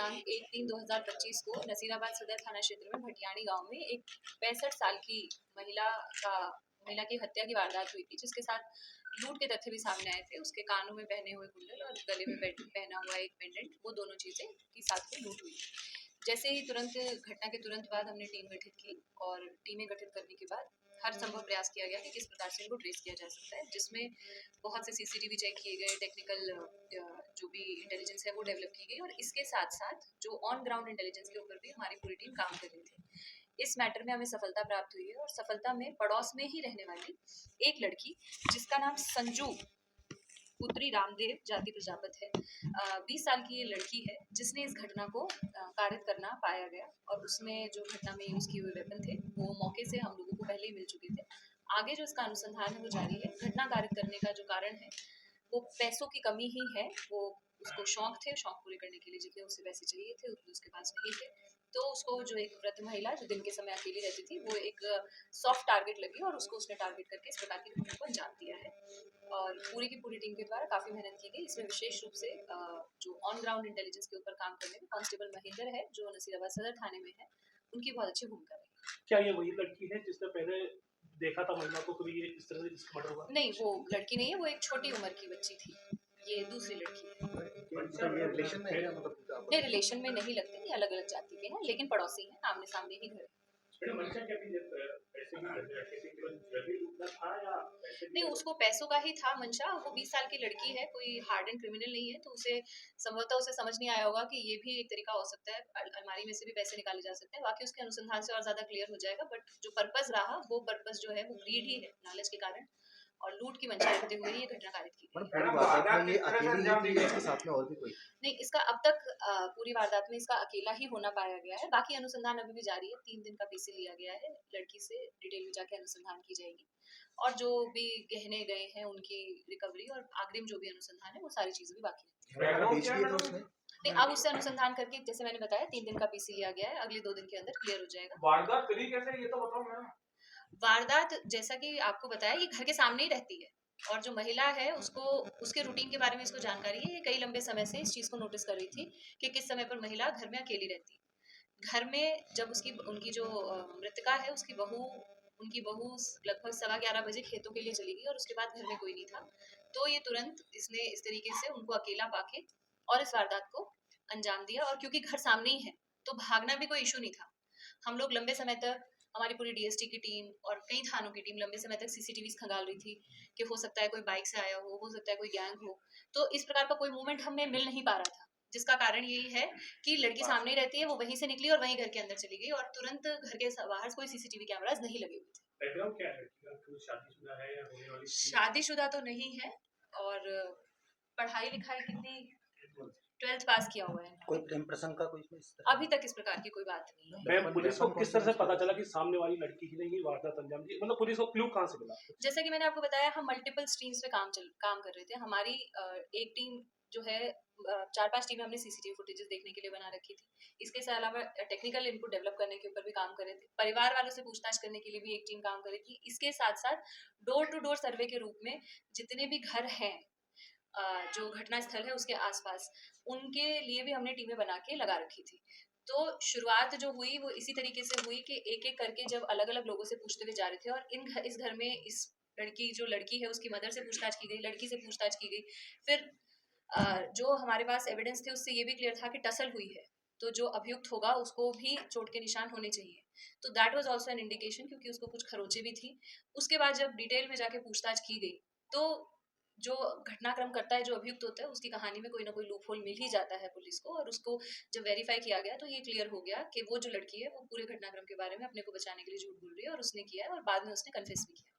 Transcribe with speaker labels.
Speaker 1: दिनांक 1/3/2025 को नसीराबाद सदर थाना क्षेत्र में भटियाणी गांव में एक 65 साल की महिला की हत्या की वारदात हुई थी, जिसके साथ लूट के तथ्य भी सामने आए थे। उसके कानों में पहने हुए कुंडल और गले में पहना हुआ एक पेंडेंट, वो दोनों चीजें की साथ में लूट हुई। जैसे ही घटना के तुरंत बाद हमने टीम गठित की और टीमें गठित करने के बाद हर संभव प्रयास किया गया कि किस प्रकार से इनको ट्रेस किया जा सकता है, जिसमें बहुत से सीसीटीवी चेक किए गए, टेक्निकल जो भी इंटेलिजेंस है वो डेवलप की गई और इसके साथ साथ जो ऑन ग्राउंड इंटेलिजेंस के ऊपर भी हमारी पूरी टीम काम कर रही थी। इस मैटर में हमें सफलता प्राप्त हुई है और सफलता में पड़ोस में ही रहने वाली एक लड़की, जिसका नाम संजू पुत्री रामदेव जाति प्रजापत है, 20 साल की ये लड़की है, जिसने इस घटना को कारित करना पाया गया और उसमें जो घटना में यूज किए हुए वेपन थे वो मौके से हम लोगों को पहले ही मिल चुके थे। आगे जो इसका अनुसंधान है वो जारी है। घटना कारित करने का जो कारण है वो पैसों की कमी ही है। वो उसको शौक थे, शौक पूरे करने के लिए जितने उसे पैसे चाहिए थे उतने उसके पास नहीं थे, तो उसको जो एक वृद्ध महिला जो दिन के समय अकेली रहती थी वो एक सॉफ्ट टारगेट लगी और उसको उसने टारगेट करके इस प्रकार की घटना को अंजाम दिया है। और पूरी की पूरी टीम के द्वारा काफी मेहनत की गई। इसमें विशेष रूप से जो ऑन ग्राउंड इंटेलिजेंस के ऊपर काम करने में कांस्टेबल महेंद्र है, जो नसीराबाद सदर थाने में है, उनकी बहुत अच्छी भूमिका रही।
Speaker 2: क्या ये वही लड़की है जिसने पहले देखा था महिला को, कभी ये इस तरह से इसका मर्डर हुआ?
Speaker 1: नहीं, वो लड़की नहीं है, वो एक छोटी उम्र की बच्ची थी। ये दूसरी लड़की है।
Speaker 2: ये रिलेशन में है या मतलब?
Speaker 1: नहीं, रिलेशन में नहीं लगते, ये अलग अलग जाति के हैं, लेकिन पड़ोसी हैं, आमने सामने ही घर है। नहीं, उसको पैसों का ही था मंशा। वो 20 साल की लड़की है, कोई हार्ड एंड क्रिमिनल नहीं है, तो उसे संभवतः उसे समझ नहीं आया होगा कि ये भी एक तरीका हो सकता है, अलमारी में से भी पैसे निकाले जा सकते हैं। बाकी उसके अनुसंधान से और ज्यादा क्लियर हो जाएगा, बट जो पर्पस रहा वो पर्पस जो है वो ग्रीड ही है, लालच के कारण और लूट की मंशा रखते हुए ये घटना कारित की गई।
Speaker 3: पूरी वारदात में ये अकेली ही थी या इसके साथ में और भी कोई?
Speaker 1: नहीं, इसका अब तक पूरी वारदात में इसका अकेला ही होना पाया गया है। बाकी अनुसंधान अभी भी जारी है। 3 दिन का पीसी लिया गया है। लड़की से डिटेल में जाके अनुसंधान की जाएगी और जो भी गहने गए हैं उनकी रिकवरी और अग्रिम जो भी अनुसंधान है वो सारी चीजें भी बाकी है। नहीं, अब उससे अनुसंधान करके, जैसे मैंने बताया, 3 दिन का पीसी लिया गया है, अगले 2 दिन के अंदर क्लियर हो जाएगा।
Speaker 2: वारदात करी कैसे, ये तो बताओ मैम।
Speaker 1: वारदात जैसा कि आपको बताया, ये घर के सामने ही रहती है और जो महिला है उसको उसके रूटीन के बारे में इसको जानकारी है। ये कई लंबे समय से इस चीज को नोटिस कर रही थी कि किस समय पर महिला घर में अकेली रहती है। घर में जब उनकी जो मृतका है उनकी बहू लगभग 11:15 बजे खेतों के लिए चली गई और उसके बाद घर में कोई नहीं था, तो ये तुरंत इसने इस तरीके से उनको अकेला पाके और इस वारदात को अंजाम दिया। और क्योंकि घर सामने ही है तो भागना भी कोई इशू नहीं था। हम लोग लंबे समय तक, हमारी पूरी डीएसटी की टीम और कई थानों की टीम लंबे समय तक सीसीटीवी खंगाल रही थी कि हो सकता है कोई बाइक से आया हो सकता है कोई गैंग हो, तो इस प्रकार का कोई मूवमेंट हमें मिल नहीं पा रहा था, जिसका कारण यही है कि लड़की सामने रहती है, वो वहीं से निकली और वहीं घर के अंदर चली गई और तुरंत घर के बाहर कोई सीसीटीवी कैमरास नहीं लगे हुए थे।
Speaker 2: बैकग्राउंड क्या है, शादीशुदा है या होने वाली?
Speaker 1: शादीशुदा तो नहीं है और पढ़ाई लिखाई कितनी, 12th पास किया हुआ है।
Speaker 3: कोई प्रेम प्रसंग का कोई
Speaker 1: अभी तक इस प्रकार की कोई बात नहीं है।
Speaker 2: मैम, पुलिस को किस तरह से पता चला कि सामने वाली लड़की ही ने ही वारदात अंजाम दी? मतलब पुलिस को क्लू कहां से मिला?
Speaker 1: जैसा कि मैंने आपको बताया, हम मल्टीपल स्ट्रीम्स पे काम कर रहे थे। हमारी एक टीम जो है, 4-5 टीमें हमने सीसीटीवी फुटेजेस देखने के लिए बना रखी थी। इसके अलावा टेक्निकल इनपुट डेवलप करने के ऊपर भी काम कर रहे थे। परिवार वालों से पूछताछ करने के लिए भी एक टीम काम कर रही थी। इसके साथ साथ डोर टू डोर सर्वे के रूप में जितने भी घर हैं जो घटना स्थल है उसके आसपास, उनके लिए भी हमने टीमें बना के लगा रखी थी। तो शुरुआत जो हुई वो इसी तरीके से हुई कि एक एक करके जब अलग अलग लोगों से पूछते हुए जा रहे थे और इस घर में इस लड़की है उसकी मदर से पूछताछ की गई, लड़की से पूछताछ की गई। फिर जो हमारे पास एविडेंस थे उससे ये भी क्लियर था कि टसल हुई है, तो जो अभियुक्त होगा उसको भी चोट के निशान होने चाहिए। तो that was also an indication, क्योंकि उसको कुछ खरोचे भी थी। उसके बाद जब डिटेल में जाके पूछताछ की गई तो जो घटनाक्रम करता है, जो अभियुक्त होता है, उसकी कहानी में कोई ना कोई लूप होल मिल ही जाता है पुलिस को। और उसको जब वेरीफाई किया गया तो ये क्लियर हो गया कि वो जो लड़की है वो पूरे घटनाक्रम के बारे में अपने को बचाने के लिए झूठ बोल रही है और उसने किया है और बाद में उसने कन्फेस भी किया।